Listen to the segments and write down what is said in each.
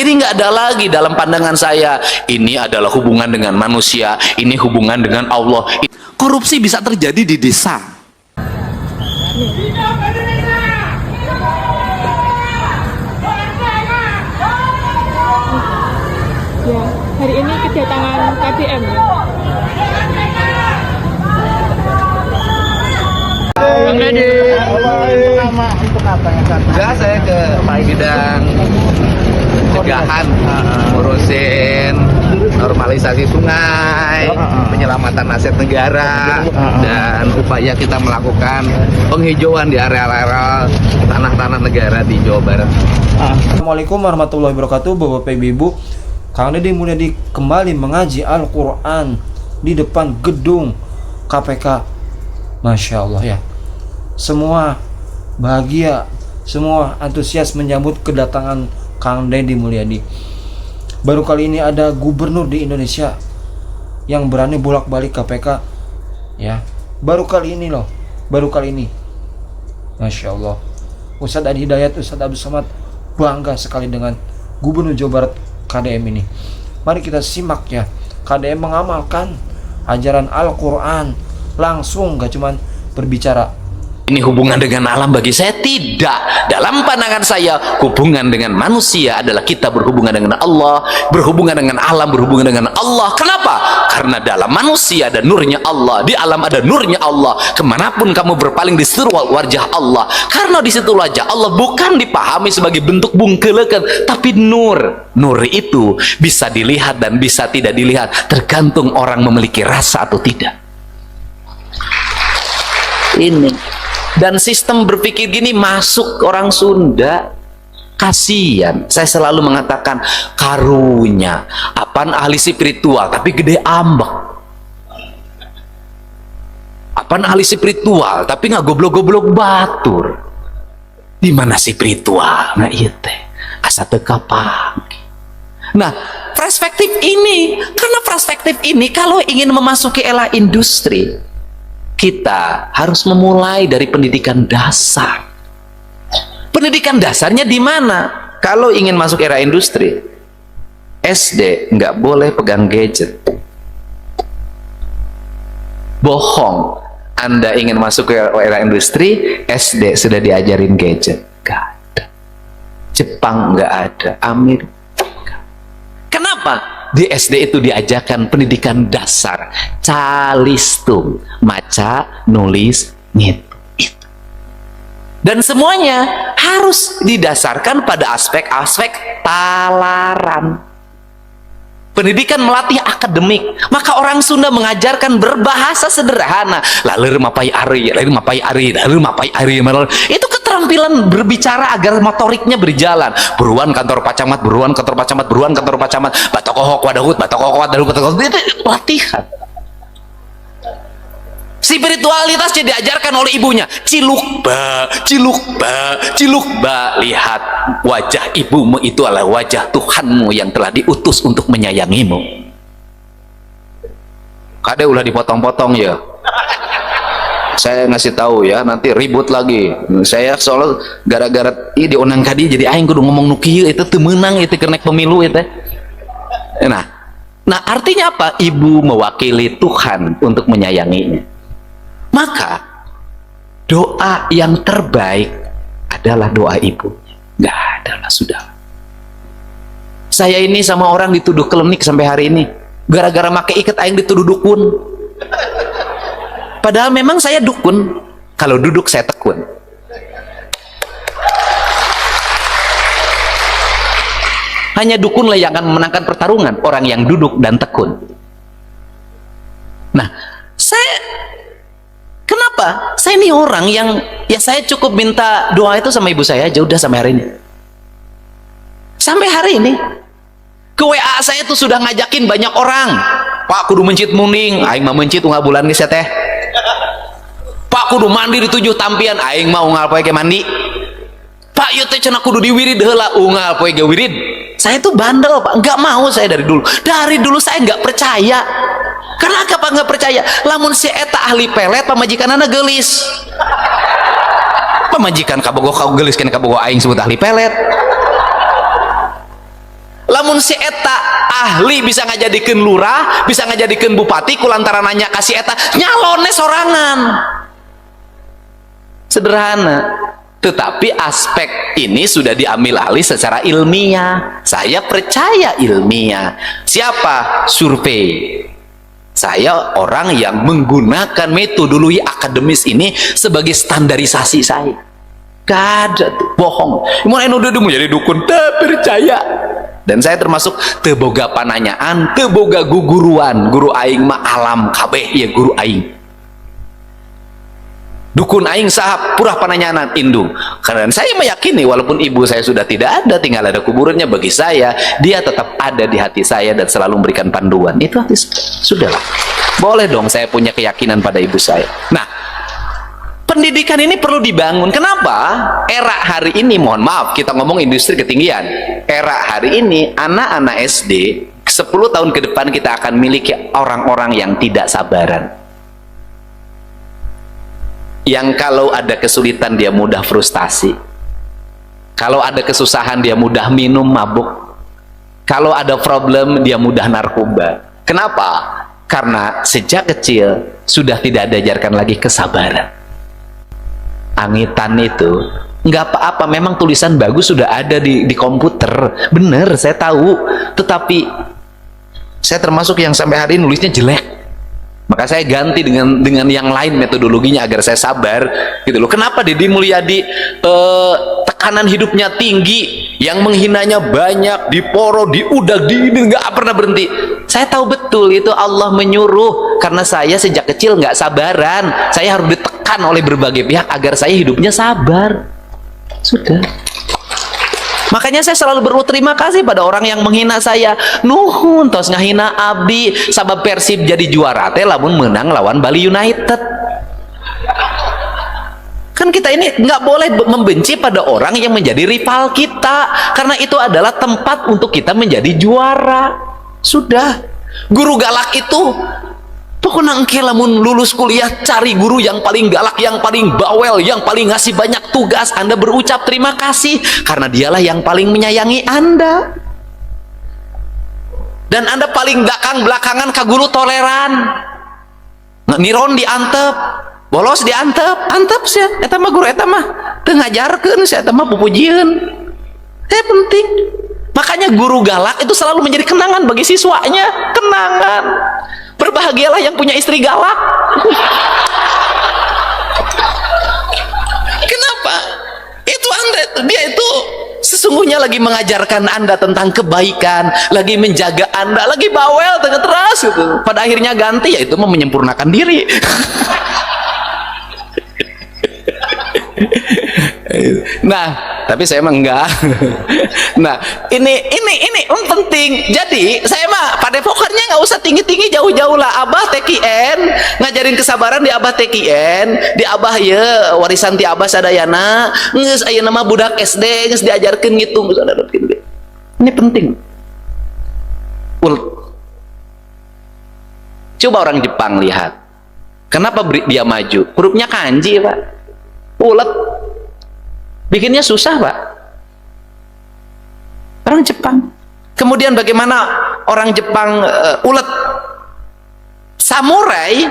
Jadi nggak ada lagi dalam pandangan saya ini adalah hubungan dengan manusia, ini hubungan dengan Allah. Korupsi bisa terjadi di desa. Ya, hari ini kedatangan KDM ya. Bang Deddy. Untuk apa ya? Saya ke bidang pencegahan, ngurusin normalisasi sungai, penyelamatan aset negara, dan upaya kita melakukan penghijauan di area-area tanah-tanah negara di Jawa Barat. Assalamualaikum warahmatullahi wabarakatuh. Bapak Ibu, Kang Deddy Mulyadi kembali mengaji Al-Quran di depan gedung KPK. Masya Allah ya, semua bahagia, semua antusias menyambut kedatangan Kang Deddy Mulyadi. Baru kali ini ada gubernur di Indonesia yang berani bolak-balik KPK ya. Baru kali ini loh, baru kali ini. Masya Allah. Ustadz Adi Hidayat, Ustadz Abdul Somad bangga sekali dengan Gubernur Jawa Barat KDM ini. Mari kita simak ya, KDM mengamalkan ajaran Al-Quran langsung, gak cuman berbicara. Ini hubungan dengan alam bagi saya tidak. Dalam pandangan saya, hubungan dengan manusia adalah kita berhubungan dengan Allah, berhubungan dengan alam, berhubungan dengan Allah. Kenapa? Karena dalam manusia ada nurnya Allah, di alam ada nurnya Allah. Kemanapun kamu berpaling di situ wajah Allah. Karena di situ wajah Allah bukan dipahami sebagai bentuk bungkelekan, tapi nur. Nur itu bisa dilihat dan bisa tidak dilihat, tergantung orang memiliki rasa atau tidak. Ini. Dan sistem berpikir gini masuk orang Sunda, kasihan. Saya selalu mengatakan karunya apaan ahli spiritual tapi gede ambek, apaan ahli spiritual tapi nggak goblok-goblok batur. Di mana spiritual? Nah iya teh asa teu kapang. Nah perspektif ini, karena perspektif ini kalau ingin memasuki era industri, kita harus memulai dari pendidikan dasar. Pendidikan dasarnya di mana? Kalau ingin masuk era industri, SD nggak boleh pegang gadget. Bohong. Anda ingin masuk ke era industri, SD sudah diajarin gadget. Nggak ada. Jepang nggak ada. Amerika. Kenapa? Di SD itu diajarkan pendidikan dasar, calistung, maca, nulis, ngitung, itu. Dan semuanya harus didasarkan pada aspek-aspek talaran. Pendidikan melatih akademik, maka orang Sunda mengajarkan berbahasa sederhana. Lalu mapai ari, lalu mapai ari, lalu mapai ari. Itu keterampilan berbicara agar motoriknya berjalan. Buruan kantor pacamat, buruan kantor pacamat, buruan kantor pacamat. Batokohok wadahut, batokohok wadahut, itu latihan. Spiritualitas diajarkan oleh ibunya. Cilukba, cilukba, cilukba. Lihat, wajah ibumu itu adalah wajah Tuhanmu yang telah diutus untuk menyayangimu. Kade ulah dipotong-potong ya. Saya ngasih tahu ya, nanti ribut lagi. Saya soal gara-gara ini diundang kadi jadi aing kudu ngomong nukieu itu teu meunang itu keur naik pemilu itu. Nah artinya apa? Ibu mewakili Tuhan untuk menyayanginya. Maka doa yang terbaik adalah doa ibu. Nggak ada lah, sudah. Saya ini sama orang dituduh klinik sampai hari ini. Gara-gara make iket aing dituduh dukun. Padahal memang saya dukun. Kalau duduk saya tekun. Hanya dukunlah yang akan memenangkan pertarungan, orang yang duduk dan tekun. Nah, kenapa? Saya ini orang yang ya saya cukup minta doa itu sama ibu saya aja udah sampai hari ini. Sampai hari ini ke WA saya tuh sudah ngajakin banyak orang. Pak kudu mencit muning, aing mah mencit unggal bulan geus teh. Pak kudu mandi di 7 tampian, aing mah unggal poe ge mandi. Pak ieu teh cenah kudu diwirid heula, unggal poe ge wirid. Saya tuh bandel Pak, nggak mau saya dari dulu. Dari dulu saya nggak percaya. Karena apa nggak percaya? Lamun si eta ahli pelet, pamajikanana geulis. Pamajikan kabogo kau gelis kan kabogo aing sebut ahli pelet. lamun si eta ahli bisa ngajadikeun lurah, bisa ngajadikeun bupati kulantaran nanya kasih eta nyalonnya sorangan. Sederhana. Tetapi aspek ini sudah diambil alih secara ilmiah. Saya percaya ilmiah. Siapa? Survei. Saya orang yang menggunakan metodologi akademis ini sebagai standarisasi saya. Gak ada tuh, bohong. Mau udah menjadi dukun, tak percaya. Dan saya termasuk teboga pananyaan, teboga guguruan. Guru aing mah alam kabeh ya guru aing. Dukun aing sahab purah pananyaan indung. Karena saya meyakini walaupun ibu saya sudah tidak ada, tinggal ada kuburannya, bagi saya dia tetap ada di hati saya dan selalu memberikan panduan. Itu hati sudahlah. Boleh dong saya punya keyakinan pada ibu saya. Nah, pendidikan ini perlu dibangun. Kenapa? Era hari ini, mohon maaf, kita ngomong industri ketinggian. Era hari ini anak-anak SD 10 tahun ke depan kita akan miliki orang-orang yang tidak sabaran. Yang kalau ada kesulitan dia mudah frustasi, kalau ada kesusahan dia mudah minum mabuk, kalau ada problem dia mudah narkoba. Kenapa? Karena sejak kecil sudah tidak diajarkan lagi kesabaran. Angitan itu nggak apa-apa, memang tulisan bagus sudah ada di komputer, bener saya tahu, tetapi saya termasuk yang sampai hari ini nulisnya jelek. Maka saya ganti dengan yang lain metodologinya agar saya sabar gitu loh. Kenapa Deddy Mulyadi tekanan hidupnya tinggi, yang menghinanya banyak, diporo, diudag, nggak pernah berhenti. Saya tahu betul itu Allah menyuruh, karena saya sejak kecil nggak sabaran. Saya harus ditekan oleh berbagai pihak agar saya hidupnya sabar. Sudah. Makanya saya selalu berterima kasih pada orang yang menghina saya. Nuhun tos ngahina abdi sabab Persib jadi juara teh lamun menang lawan Bali United. Kan kita ini nggak boleh membenci pada orang yang menjadi rival kita, karena itu adalah tempat untuk kita menjadi juara. Sudah. Guru galak itu pokoknya engke lamun lulus kuliah cari guru yang paling galak, yang paling bawel, yang paling ngasih banyak tugas. Anda berucap terima kasih karena dialah yang paling menyayangi Anda. Dan Anda paling belakangan ke guru toleran. Niron diantep, bolos diantep, antep sih. Eta mah guru eta mah teu ngajarkeun sih, eta mah pupujieun. Penting. Makanya guru galak itu selalu menjadi kenangan bagi siswanya, kenangan. Berbahagialah yang punya istri galak. Kenapa? Itu Anda, dia itu sesungguhnya lagi mengajarkan Anda tentang kebaikan, lagi menjaga Anda, lagi bawel terus gitu. Pada akhirnya ganti, yaitu menyempurnakan diri. Nah, tapi saya mah enggak. Nah, ini penting. Jadi saya mah pada pokoknya nggak usah tinggi-tinggi, jauh-jauh lah. Abah TKN ngajarin kesabaran di Abah TKN, di Abah ya warisan ti Abah sadayana. Nges aya nama budak SD nges diajarkeun ngitung. Ini penting. Coba orang Jepang lihat. Kenapa dia maju? Hurufnya kanji, Pak. Ulet. Bikinnya susah, Pak. Orang Jepang. Kemudian bagaimana orang Jepang ulet? Samurai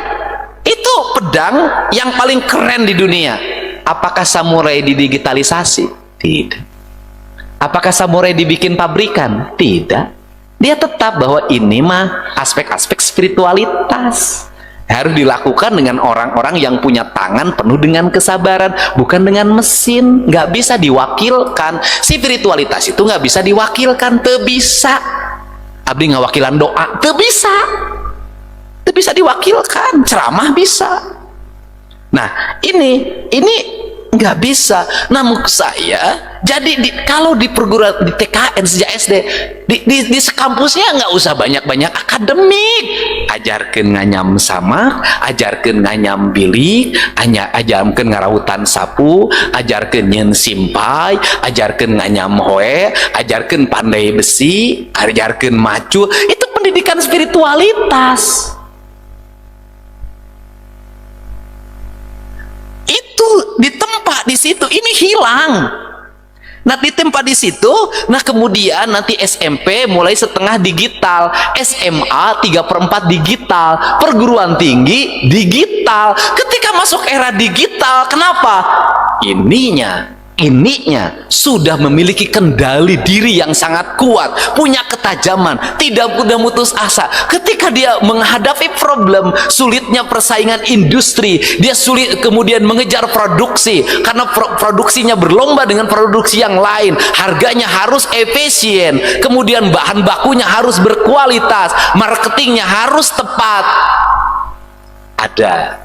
itu pedang yang paling keren di dunia. Apakah samurai didigitalisasi? Tidak. Apakah samurai dibikin pabrikan? Tidak. Dia tetap bahwa ini mah aspek-aspek spiritualitas. Harus dilakukan dengan orang-orang yang punya tangan penuh dengan kesabaran, bukan dengan mesin. Nggak bisa diwakilkan. Spiritualitas itu nggak bisa diwakilkan, teu bisa. Abdi ngawakilan doa, teu bisa. Teu bisa diwakilkan. Ceramah bisa. Nah, ini nggak bisa. Namun saya jadi kalau di perguruan di TKN sejak SD di sekampusnya nggak usah banyak-banyak akademik, ajarkeun nganyam samak, ajarkeun nganyam bilik, ajarkeun ngarautan sapu, ajarkeun nyeun simpai, ajarkeun nganyam hoe, ajarkeun pandai besi, ajarkeun macu. Itu pendidikan spiritualitas. Itu ditempa di situ. Ini hilang. Nah ditempa di situ, nah kemudian nanti SMP mulai setengah digital, SMA 3/4 digital, perguruan tinggi digital. Ketika masuk era digital, kenapa? Ininya sudah memiliki kendali diri yang sangat kuat, punya ketajaman, tidak mudah putus asa. Ketika dia menghadapi problem, sulitnya persaingan industri, dia sulit kemudian mengejar produksi, karena produksinya berlomba dengan produksi yang lain, harganya harus efisien, kemudian bahan bakunya harus berkualitas, marketingnya harus tepat. Ada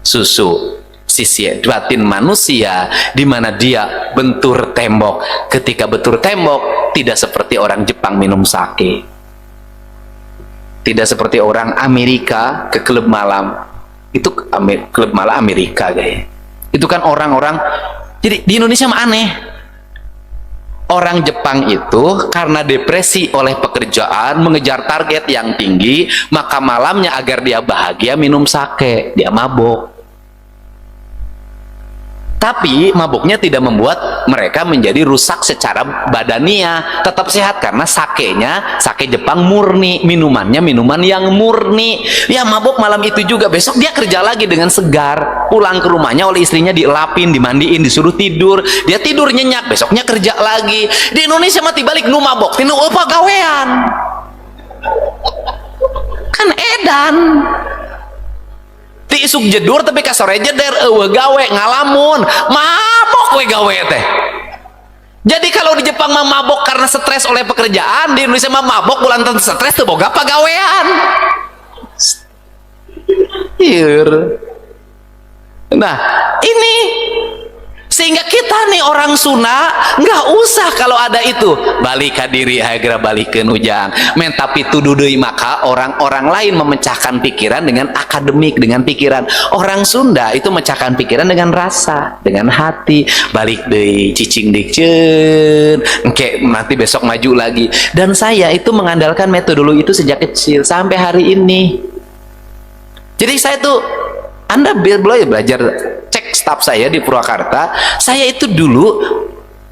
susu sisi batin manusia di mana dia bentur tembok. Ketika bentur tembok, tidak seperti orang Jepang minum sake, tidak seperti orang Amerika ke klub malam. Itu klub malam Amerika guys. Itu kan orang-orang. Jadi di Indonesia mah aneh. Orang Jepang itu karena depresi oleh pekerjaan, mengejar target yang tinggi, maka malamnya agar dia bahagia minum sake, dia mabok. Tapi mabuknya tidak membuat mereka menjadi rusak secara badania, tetap sehat karena sakenya sake Jepang murni, minumannya minuman yang murni. Ya mabuk malam itu juga, besok dia kerja lagi dengan segar, pulang ke rumahnya oleh istrinya dielapin, dimandiin, disuruh tidur, dia tidur nyenyak, besoknya kerja lagi. Di Indonesia mati balik nu mabok, tinu apa gawean? Kan edan. Ti isuk jedur tapi ka sore jeder eueuh gawe ngalamun mabok we gawe teh. Jadi kalau di Jepang mah mabok karena stres oleh pekerjaan, di Indonesia mah mabok kulantan stres teu boga pagawean. Ieur. Nah, ini sehingga kita nih orang Sunda nggak usah kalau ada itu balik ke diri segera balikin ujang men, tapi tuduh deui maka orang-orang lain memecahkan pikiran dengan akademik, dengan pikiran. Orang Sunda itu memecahkan pikiran dengan rasa, dengan hati. Balik deui cicing dikeun engke nanti besok maju lagi. Dan saya itu mengandalkan metodologi itu sejak kecil sampai hari ini. Jadi saya tuh, Anda belajar cek staf saya di Purwakarta, saya itu dulu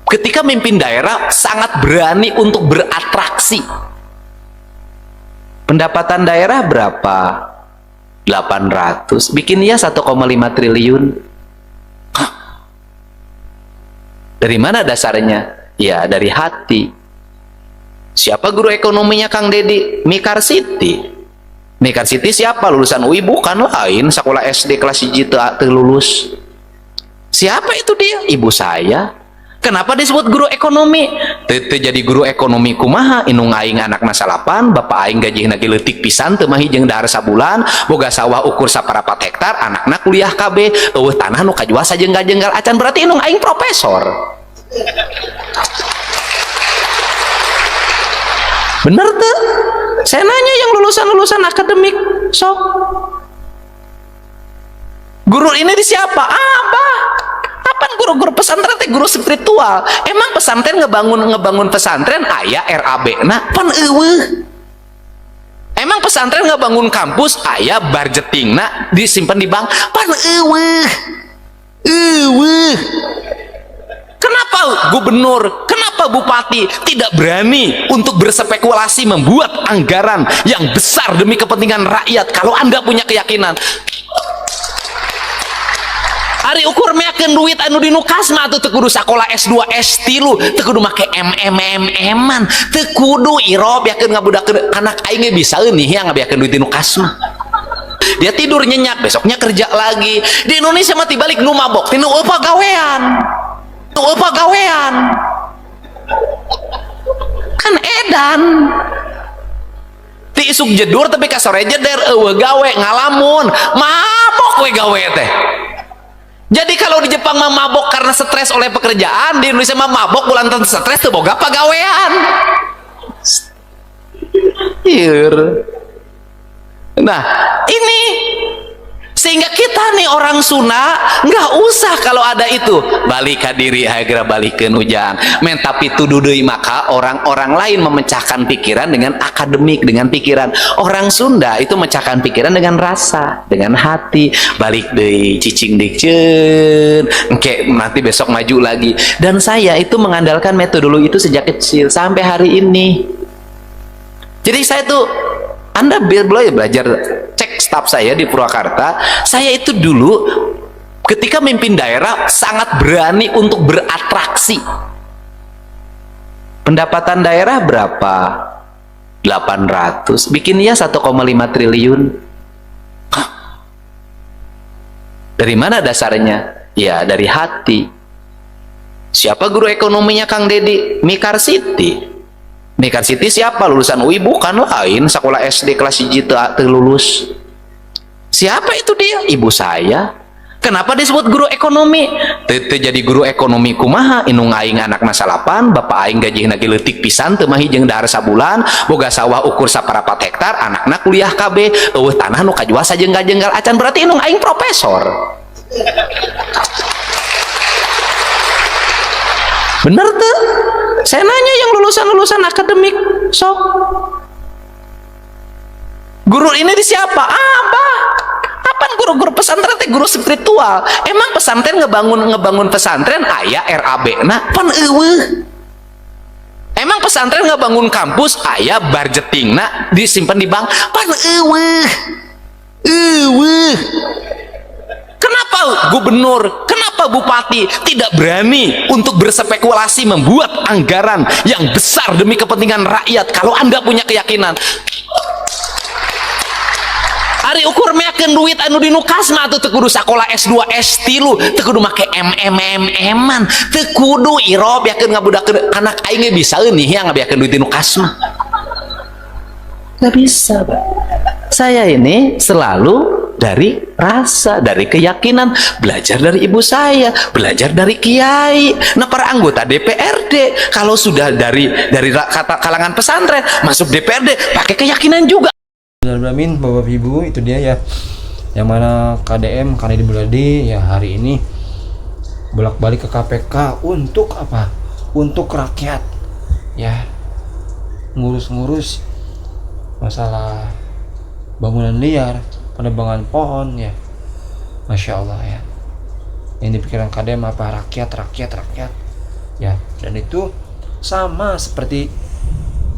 ketika memimpin daerah sangat berani untuk beratraksi. Pendapatan daerah berapa? 800, bikin ya 1,5 triliun. Hah? Dari mana dasarnya? Ya dari hati. Siapa guru ekonominya Kang Dedi? Mikar Siti. Mikar Siti siapa? Lulusan UI? Bukan, lain, sekolah SD kelas 1 teu lulus. Siapa itu dia? Ibu saya. Kenapa disebut guru ekonomi? Teu jadi guru ekonomi kumaha? Inung aing anak masalapan, bapak aing gajihna ge leutik pisan teu mah hijeng dahar sabulan, boga sawah ukur saparapat hektar, anakna kuliah KB, eueuh tanah nu kajual sajenggal-jenggal acan, berarti inung aing profesor. Bener tuh? Saya nanya yang lulusan akademik, sok. Guru ini di siapa? Abah. Apaan guru-guru pesantren teh guru spiritual? Emang pesantren ngebangun pesantren aya RAB na pan eueuh. Emang pesantren ngebangun kampus aya budgetingna disimpan di bank pan eueuh. Eueuh. Kenapa gubernur, kenapa bupati tidak berani untuk berspekulasi membuat anggaran yang besar demi kepentingan rakyat? Kalau Anda punya keyakinan, hari ukur meyakin duit anu di Nukasma tuh teu kudu sakolah S2 S3 teu kudu make MM-an, teu kudu irob yakeun ngabudakeun anak aing bisa eunih ya ngabiakeun duit di Nukasma. Dia tidur nyenyak, besoknya kerja lagi. Di Indonesia mah tibalik nu mabok, tinu eueuh gawean. Apa gawean? Kan edan. Ti isuk jedur tapi ka sore jeder eueuh gawe ngalamun mabok we gawe teh. Jadi kalau di Jepang mah mabok karena stres oleh pekerjaan, di Indonesia mah mabok kulantan stres teu boga pagawean. Ieur. Nah, ini Sehingga kita nih orang Sunda nggak usah kalau ada itu balik ke diri segera balikin ujang men, tapi tuduh deui maka orang-orang lain memecahkan pikiran dengan akademik, dengan pikiran. Orang Sunda itu memecahkan pikiran dengan rasa, dengan hati. Balik deui cicing dikeun engke nanti besok maju lagi. Dan saya itu mengandalkan metodologi itu sejak kecil sampai hari ini. Jadi saya tuh, Anda belajar cek staf saya di Purwakarta, saya itu dulu ketika mimpin daerah sangat berani untuk beratraksi. Pendapatan daerah berapa? 800, bikinnya 1,5 triliun. Hah? Dari mana dasarnya? Ya dari hati. Siapa guru ekonominya Kang Dedi? Mikar Siti. Mikar Siti siapa? Lulusan UI? Bukan, lain, sekolah SD kelas 1 lulus. Siapa itu dia? Ibu saya. Kenapa disebut guru ekonomi? Teu jadi guru ekonomi kumaha? Inung aing anak masalapan, bapak aing gajihna ge leutik pisan teu mah hijeng dahar sabulan, boga sawah ukur saparapat hektar, anakna kuliah KB, eueuh tanah nu kajual sajenggal-jenggal acan, berarti inung aing profesor. Bener tuh? Saya nanya yang lulusan akademik, sok. Guru ini di siapa? Abah. Apaan guru-guru pesantren teh guru spiritual? Emang pesantren ngebangun pesantren aya RAB na pan eueuh. Emang pesantren ngebangun kampus aya budgetingna disimpan di bank pan eueuh. Eueuh. Kenapa gubernur, kenapa bupati tidak berani untuk berspekulasi membuat anggaran yang besar demi kepentingan rakyat? Kalau Anda punya keyakinan, ari ukur meakeun duit anu dinu kasma atuh teu kudu sakola S2 S3, teu kudu make MM-an, teu kudu irob yakeun ngabudakeun anak aing ge bisa eueuh nih ngabiakeun duit dinu kasma. Nggak bisa, Pak. Saya ini selalu dari rasa, dari keyakinan, belajar dari ibu saya, belajar dari kiai. Nah, para anggota DPRD kalau sudah dari kata kalangan pesantren masuk DPRD pakai keyakinan juga. Amin, Bapak Ibu, itu dia ya. Yang mana KDM Kandedi Mulyadi ya hari ini bolak-balik ke KPK untuk apa? Untuk rakyat. Ya. Ngurus-ngurus masalah bangunan liar, penebangan pohon ya. Masya Allah ya. Yang dipikiran KDM apa? Rakyat ya. Dan itu sama seperti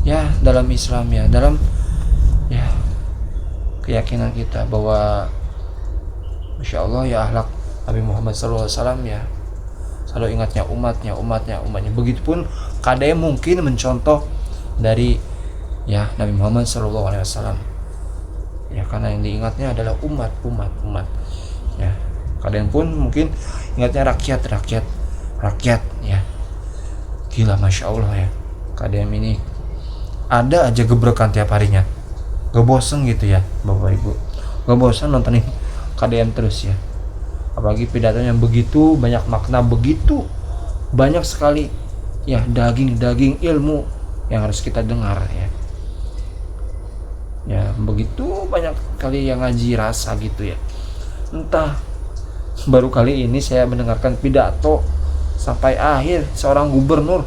ya dalam Islam ya, dalam ya keyakinan kita bahwa Masya Allah ya akhlak Nabi Muhammad SAW ya, selalu ingatnya umatnya. Begitupun KDM mungkin mencontoh dari ya Nabi Muhammad SAW ya, karena yang diingatnya adalah umat ya. KDM pun mungkin ingatnya rakyat ya. Gila, Masya Allah ya, KDM ini ada aja gebrekan tiap harinya, gak bosen gitu ya Bapak Ibu, gak bosen nontonin KDM terus ya. Apalagi pidatonya yang begitu banyak makna, begitu banyak sekali ya daging ilmu yang harus kita dengar ya, begitu banyak kali yang ngaji rasa gitu ya. Entah baru kali ini saya mendengarkan pidato sampai akhir seorang gubernur,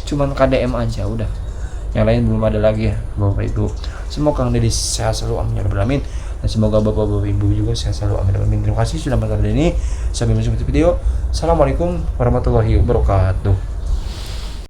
cuman KDM aja udah, yang lain belum ada lagi ya Bapak Ibu. Semoga Kang Dedi sehat selalu, amin ya rabbal alamin, dan semoga Bapak Ibu juga sehat selalu, amin ya rabbal alamin. Terima kasih sudah menonton ini. Sampai jumpa di video. Assalamualaikum warahmatullahi wabarakatuh.